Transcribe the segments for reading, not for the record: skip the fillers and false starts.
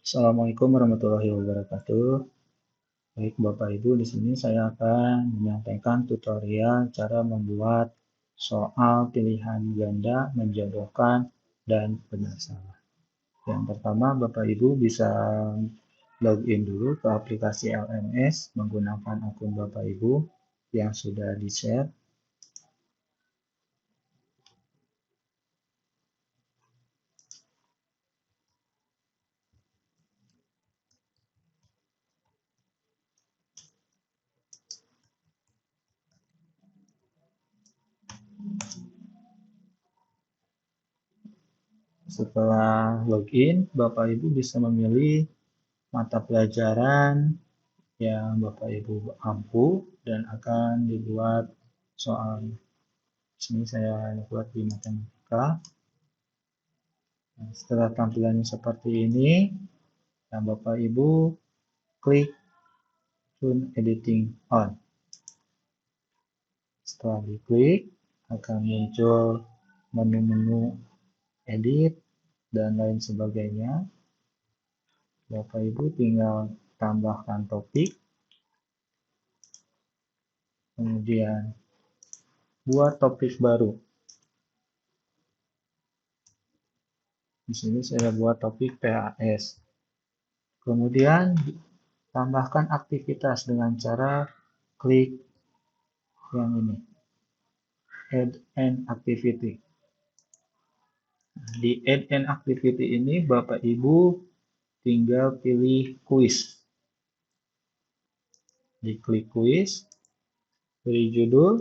Assalamualaikum warahmatullahi wabarakatuh. Baik Bapak Ibu, di sini saya akan menyampaikan tutorial cara membuat soal pilihan ganda, menjodohkan, dan benar salah. Yang pertama, Bapak Ibu bisa login dulu ke aplikasi LMS menggunakan akun Bapak Ibu yang sudah di-share. Setelah login, Bapak Ibu bisa memilih mata pelajaran yang Bapak Ibu ampu dan akan dibuat soal. Di sini saya buat di matematika. Nah, setelah tampilannya seperti ini, dan Bapak Ibu klik Turn Editing On. Setelah diklik, akan muncul menu-menu edit dan lain sebagainya. Bapak Ibu tinggal tambahkan topik, kemudian buat topik baru. Di sini saya buat topik PAS. Kemudian tambahkan aktivitas dengan cara klik yang ini, Add an Activity. Di Add an Activity ini Bapak Ibu tinggal pilih kuis. Diklik kuis, beri judul,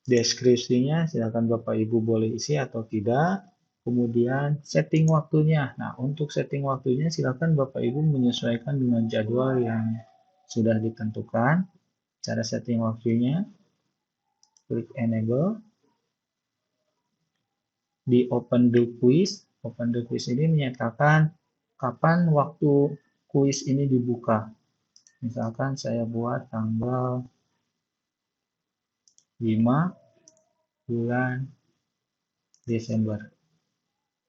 deskripsinya silakan Bapak Ibu boleh isi atau tidak. Kemudian setting waktunya. Nah, untuk setting waktunya silakan Bapak Ibu menyesuaikan dengan jadwal yang sudah ditentukan. Cara setting waktunya, klik enable. Di open the quiz ini menyatakan kapan waktu kuis ini dibuka. Misalkan saya buat tanggal 5 bulan Desember.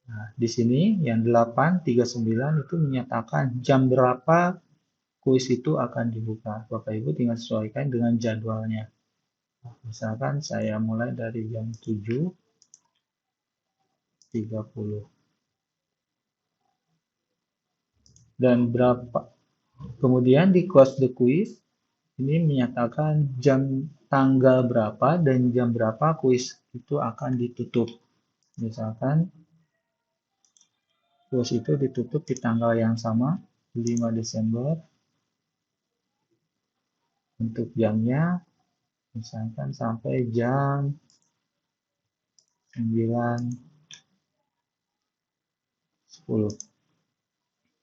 Nah, di sini yang 8:39 itu menyatakan jam berapa kuis itu akan dibuka. Bapak Ibu tinggal sesuaikan dengan jadwalnya. Misalkan saya mulai dari jam 7:30. Dan kemudian di close the quiz ini menyatakan tanggal berapa dan jam berapa kuis itu akan ditutup. Misalkan kuis itu ditutup di tanggal yang sama, 5 Desember. Untuk jamnya, misalkan sampai jam 9:10.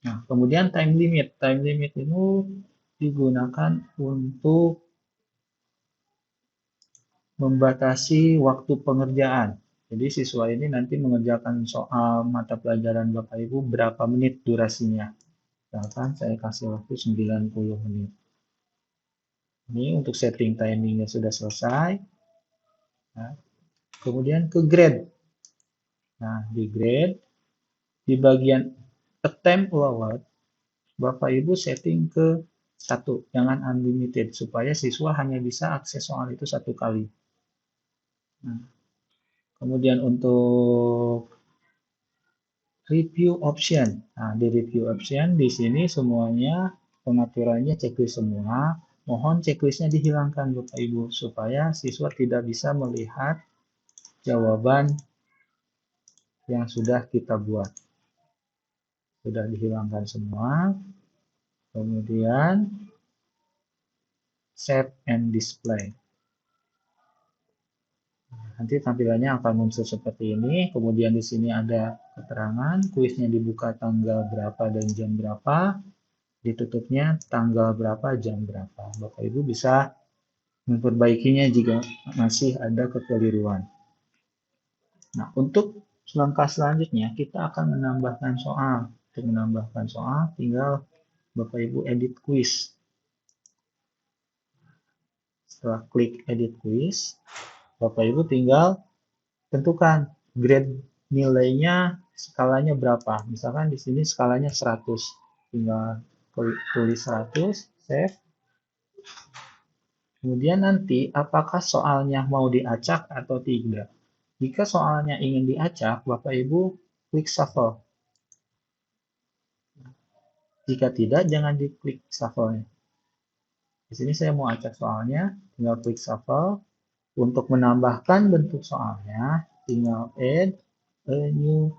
Nah, kemudian time limit. Time limit itu digunakan untuk membatasi waktu pengerjaan. Jadi siswa ini nanti mengerjakan soal mata pelajaran Bapak Ibu berapa menit durasinya. Misalkan saya kasih waktu 90 menit. Ini untuk setting timingnya sudah selesai. Nah, kemudian ke grade. Nah, di grade, di bagian attempt award, Bapak Ibu setting ke 1, jangan unlimited, supaya siswa hanya bisa akses soal itu 1 kali. Nah, kemudian untuk review option. Nah, di review option di sini semuanya pengaturannya checklist semua. Mohon checklistnya dihilangkan Bapak Ibu supaya siswa tidak bisa melihat jawaban yang sudah kita buat. Sudah dihilangkan semua. Kemudian save and display. Nanti tampilannya akan muncul seperti ini. Kemudian di sini ada keterangan, kuisnya dibuka tanggal berapa dan jam berapa, ditutupnya tanggal berapa, jam berapa. Bapak Ibu bisa memperbaikinya jika masih ada kekeliruan. Nah, untuk langkah selanjutnya kita akan menambahkan soal. Untuk menambahkan soal, tinggal Bapak Ibu edit kuis. Setelah klik edit quiz, Bapak Ibu tinggal tentukan grade nilainya, skalanya berapa. Misalkan di sini skalanya 100. Tinggal tulis 100, save. Kemudian nanti apakah soalnya mau diacak atau tidak. Jika soalnya ingin diacak, Bapak Ibu klik shuffle. Jika tidak, jangan diklik shuffle-nya. Di sini saya mau acak soalnya, tinggal klik shuffle. Untuk menambahkan bentuk soalnya, tinggal add a new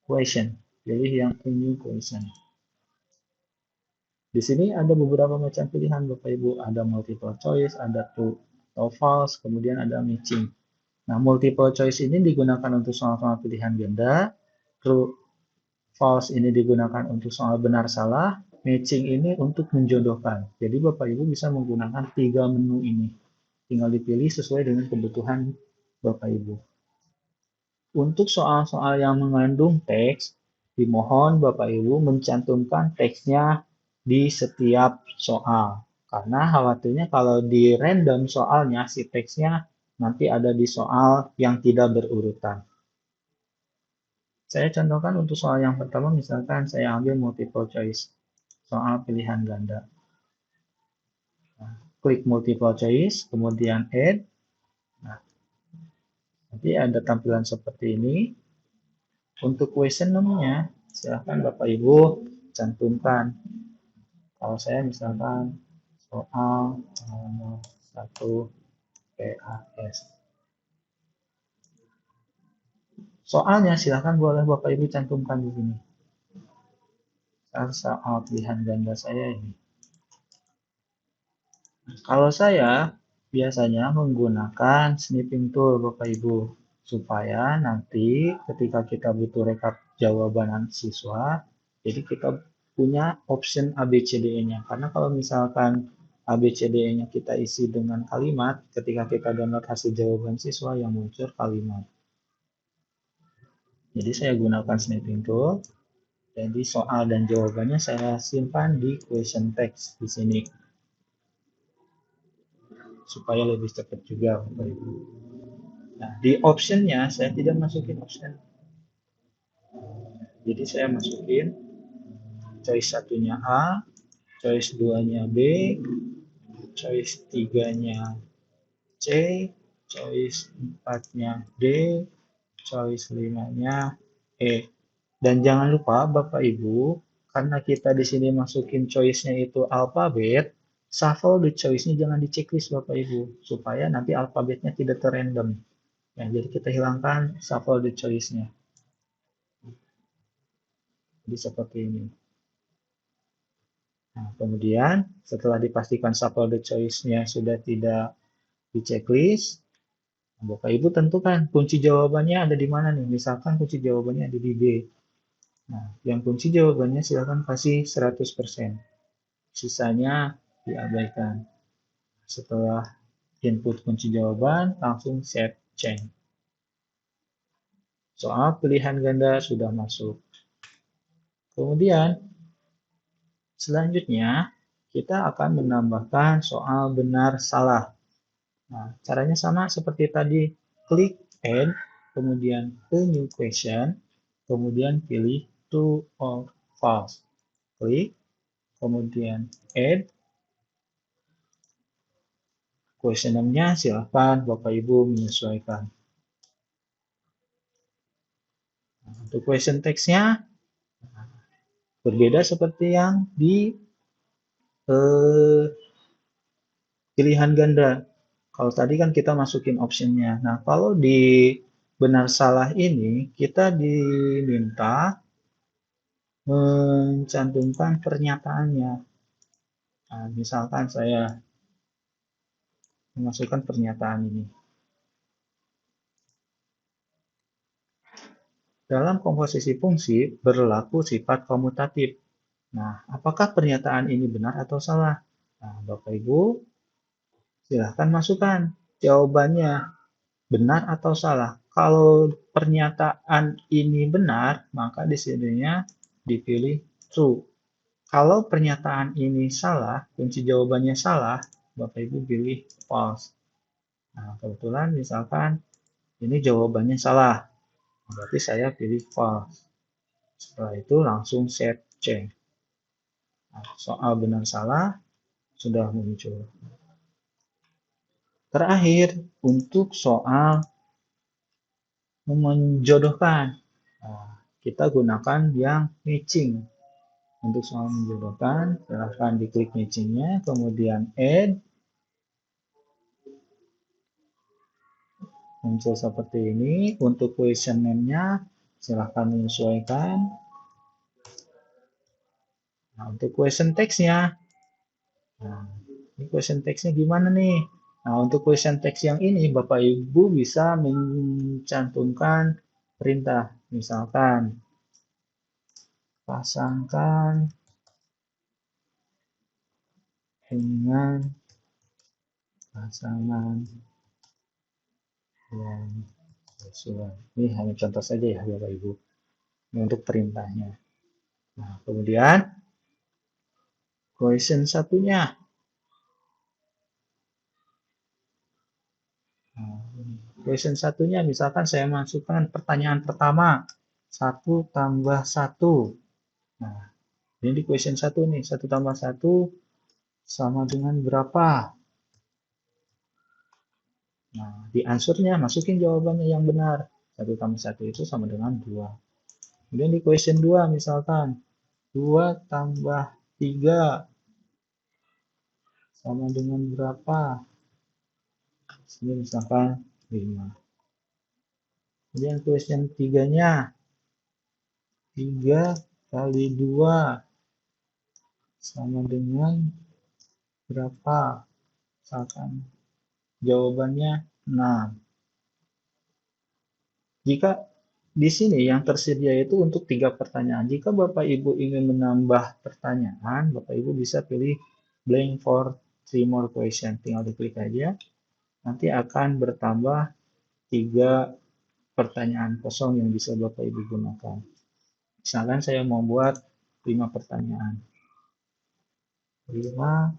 question. Pilih yang a new question. Di sini ada beberapa macam pilihan Bapak Ibu. Ada multiple choice, ada true atau false, kemudian ada matching. Nah, multiple choice ini digunakan untuk soal-soal pilihan ganda. True, false ini digunakan untuk soal benar salah. Matching ini untuk menjodohkan. Jadi Bapak Ibu bisa menggunakan 3 menu ini. Tinggal dipilih sesuai dengan kebutuhan Bapak Ibu. Untuk soal-soal yang mengandung teks, dimohon Bapak Ibu mencantumkan teksnya di setiap soal. Karena khawatirnya kalau di random soalnya, si teksnya nanti ada di soal yang tidak berurutan. Saya contohkan untuk soal yang pertama, misalkan saya ambil multiple choice. Soal pilihan ganda. Nah, klik multiple choice, kemudian add. Nah, nanti ada tampilan seperti ini. Untuk question namanya, silahkan Bapak Ibu cantumkan. Kalau saya misalkan soal nomor 1 PAS. Soalnya silahkan boleh Bapak Ibu cantumkan di sini. Soal pilihan ganda saya ini. Kalau saya biasanya menggunakan snipping tool Bapak Ibu, supaya nanti ketika kita butuh rekap jawaban siswa, jadi kita punya option ABCDE-nya. Karena kalau misalkan ABCDE-nya kita isi dengan kalimat, ketika kita download hasil jawaban siswa yang muncul kalimat. Jadi saya gunakan snipping tool. Jadi soal dan jawabannya saya simpan di question text di sini. Supaya lebih cepat juga Bapak Ibu. Nah, di optionnya saya tidak masukin option. Jadi saya masukin choice 1-nya A, choice 2-nya B, choice 3-nya C, choice 4-nya D, choice 5-nya E. Dan jangan lupa Bapak Ibu, karena kita di sini masukin choice-nya itu alfabet, shuffle the choice-nya jangan di checklist Bapak Ibu, supaya nanti alfabetnya tidak terrandom. Ya, jadi kita hilangkan shuffle the choice-nya. Jadi seperti ini. Nah, kemudian setelah dipastikan shuffle the choice-nya sudah tidak di checklist, Bapak Ibu tentukan kunci jawabannya ada di mana nih. Misalkan kunci jawabannya ada di B. Nah, yang kunci jawabannya silakan kasih 100%. Sisanya diabaikan. Setelah input kunci jawaban, langsung save change. Soal pilihan ganda sudah masuk. Kemudian, selanjutnya, kita akan menambahkan soal benar salah. Nah, caranya sama seperti tadi. Klik add, kemudian a new question, kemudian pilih true or false. Klik, kemudian add. Questionnya silahkan Bapak Ibu menyesuaikan. Nah, untuk question text-nya berbeda seperti yang di pilihan ganda. Kalau tadi kan kita masukin optionnya. Nah, kalau di benar salah ini kita diminta mencantumkan pernyataannya. Nah, misalkan saya memasukkan pernyataan ini. Dalam komposisi fungsi berlaku sifat komutatif. Nah, apakah pernyataan ini benar atau salah? Nah, Bapak Ibu, silahkan masukkan jawabannya benar atau salah. Kalau pernyataan ini benar, maka di sininya dipilih true. Kalau pernyataan ini salah, kunci jawabannya salah, Bapak Ibu pilih false. Nah, kebetulan misalkan ini jawabannya salah, berarti saya pilih false. Setelah itu langsung set change. Nah, soal benar salah sudah muncul. Terakhir, untuk soal menjodohkan, nah, kita gunakan yang matching. Untuk soal menjodohkan, silahkan diklik matchingnya, kemudian add, muncul seperti ini. Untuk question name-nya, silahkan menyesuaikan. Nah, untuk question text-nya, nah, ini question text-nya gimana nih? Nah, untuk question text yang ini, Bapak Ibu bisa mencantumkan perintah. Misalkan, pasangkan dengan pasangan yang sesuai. Ini hanya contoh saja ya, Bapak Ibu. Ini untuk perintahnya. Nah, kemudian, question satunya. Nah, question satunya, misalkan saya masukkan pertanyaan pertama. 1 tambah 1. Nah, ini di question 1 nih. 1 tambah 1 sama dengan berapa? Nah, di answernya masukin jawabannya yang benar. 1 tambah 1 itu sama dengan 2. Kemudian di question 2 misalkan. 2 tambah 3 sama dengan berapa? Ini misalkan 5. Kemudian question 3-nya. 3 kali 2 sama dengan berapa? Misalkan jawabannya 6. Jika di sini yang tersedia itu untuk 3 pertanyaan. Jika Bapak Ibu ingin menambah pertanyaan, Bapak Ibu bisa pilih blank for 3 more question. Tinggal diklik aja. Nanti akan bertambah 3 pertanyaan kosong yang bisa Bapak Ibu gunakan. Misalkan saya mau buat 5 pertanyaan. 5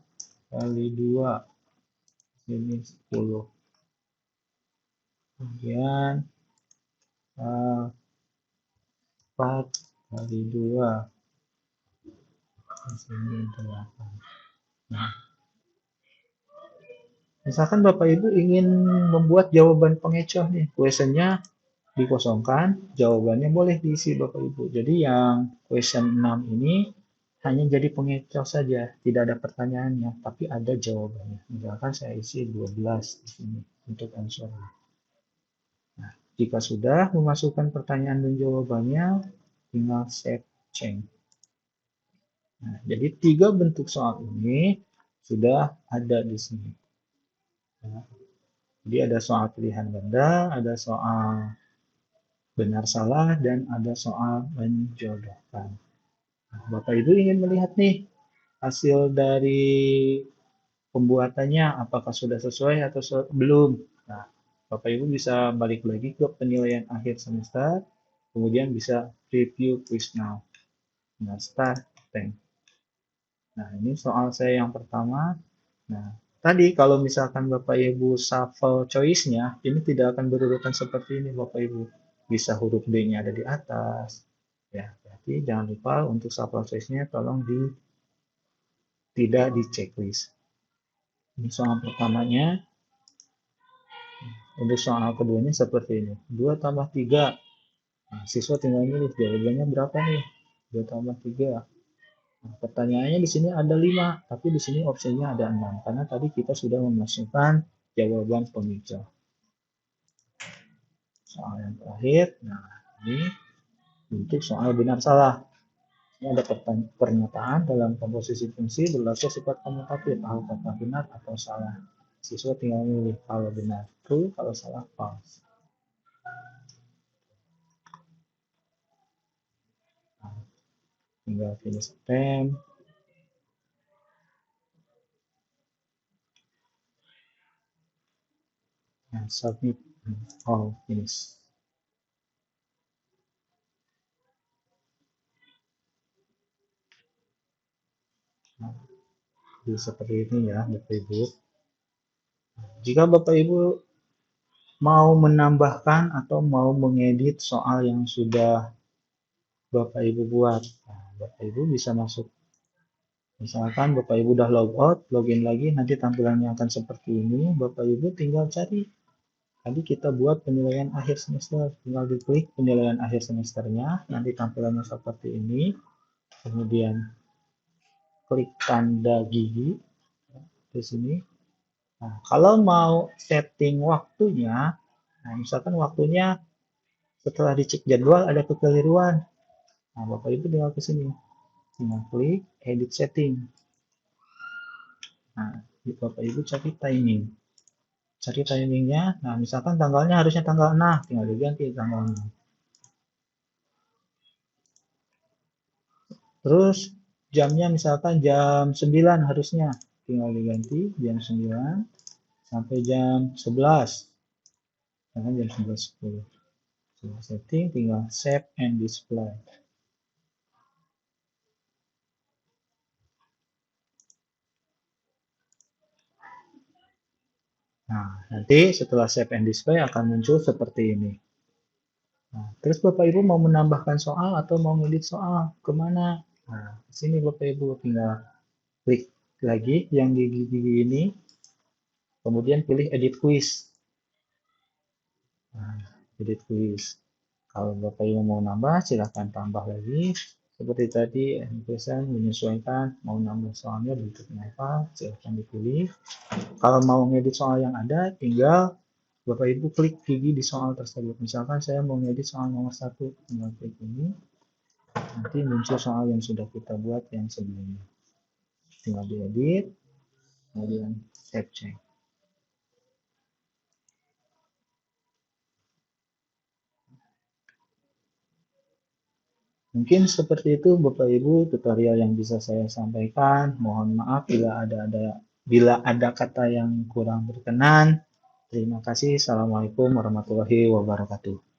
kali 2 ini 10. Kemudian 4 kali 2 di sini 8. Nah, misalkan Bapak Ibu ingin membuat jawaban pengecoh nih, questionnya dikosongkan, jawabannya boleh diisi Bapak Ibu. Jadi yang question 6 ini hanya jadi pengecoh saja, tidak ada pertanyaannya, tapi ada jawabannya. Misalkan saya isi 12 di sini untuk answer. Nah, jika sudah memasukkan pertanyaan dan jawabannya, tinggal set change. Nah, jadi 3 bentuk soal ini sudah ada di sini. Nah, jadi ada soal pilihan ganda, ada soal benar salah, dan ada soal menjodohkan. Nah, Bapak Ibu ingin melihat nih hasil dari pembuatannya, apakah sudah sesuai atau belum. Nah, Bapak Ibu bisa balik lagi ke penilaian akhir semester, kemudian bisa review quiz now. Nah, start 10. Nah, ini soal saya yang pertama. Nah, tadi kalau misalkan Bapak Ibu shuffle choice-nya, ini tidak akan berurutan seperti ini Bapak Ibu. Bisa huruf D-nya ada di atas. Ya, berarti jangan lupa untuk shuffle choice-nya tolong tidak di checklist. Ini soal pertamanya. Untuk soal keduanya seperti ini. 2 tambah 3. Nah, siswa tinggal milih jawabannya berapa nih? 2 tambah 3. Nah, pertanyaannya di sini ada 5, tapi di sini opsinya ada 6 karena tadi kita sudah memasukkan jawaban pemicu. Soal yang terakhir, nah ini untuk soal benar salah. Ini ada pernyataan dalam komposisi fungsi berlaku sifat komutatif, apakah benar atau salah. Siswa tinggal milih kalau benar true, kalau salah false. Nah, tinggal finish attempt. Nah, submit all finish. Nah, jadi seperti ini ya Bapak Ibu. Jika Bapak Ibu mau menambahkan atau mau mengedit soal yang sudah Bapak Ibu buat, nah, Bapak Ibu bisa masuk. Misalkan Bapak Ibu udah logout, login lagi, nanti tampilannya akan seperti ini. Bapak Ibu tinggal cari. Tadi kita buat penilaian akhir semester, tinggal diklik penilaian akhir semesternya, nanti tampilannya seperti ini. Kemudian klik tanda gigi di sini. Nah, kalau mau setting waktunya, nah misalkan waktunya setelah dicek jadwal ada kekeliruan. Nah, Bapak Ibu tinggal ke sini, tinggal klik edit setting. Nah, Bapak Ibu cari timing. Cari timingnya, nah misalkan tanggalnya harusnya tanggal 6, tinggal diganti tanggal 6. Terus jamnya misalkan jam 9 harusnya, tinggal diganti jam 9 sampai jam 11. Misalkan jam 11.10. Setelah setting, tinggal save and display. Nah, nanti setelah save and display akan muncul seperti ini. Nah, terus Bapak Ibu mau menambahkan soal atau mau ngedit soal, kemana? Nah, di sini Bapak Ibu tinggal klik lagi yang gigi-gigi ini, kemudian pilih edit quiz. Nah, edit quiz. Kalau Bapak Ibu mau nambah, silahkan tambah lagi. Seperti tadi, pesan menyesuaikan, mau nambah soalnya bentuknya apa, silahkan dipilih. Kalau mau ngedit soal yang ada, tinggal Bapak Ibu klik gigi di soal tersebut. Misalkan saya mau ngedit soal nomor 1, tinggal klik ini. Nanti muncul soal yang sudah kita buat yang sebelumnya. Tinggal diedit, kemudian save change. Mungkin seperti itu Bapak Ibu tutorial yang bisa saya sampaikan. Mohon maaf bila ada kata yang kurang berkenan. Terima kasih. Assalamualaikum warahmatullahi wabarakatuh.